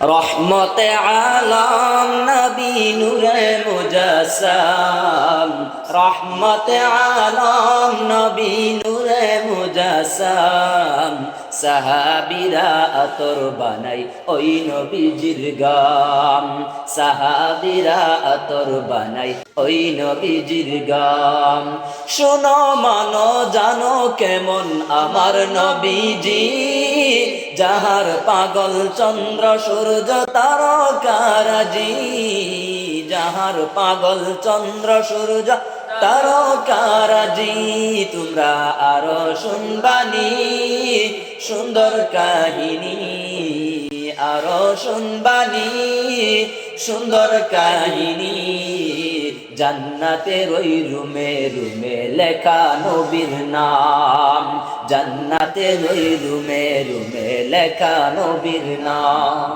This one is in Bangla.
রহমতে আলম নবী নূরে মুজাসসাম, রহমতে আলম নবী নূরে মুজাসসাম। সাহাবীরা আতর বানাই ওই নবীজির গাম, সাহাবীরা আতর বানাই ওই নবীজির গাম। শোনো মানো জানো কেমন আমার নবীজি, যাহার পাগল চন্দ্র সূর্য তারকারাজি, যাহার পাগল চন্দ্র সূর্য তারকারাজি। তোমরা আরো শুনবানি সুন্দর কাহিনী, আরো শুনবানি সুন্দর কাহিনী। জান্নাতের ওই রুমে রুমে লেখা নবীর নাম, জান্নাতের ওই রুমে রুমে লেখা নবীর নাম।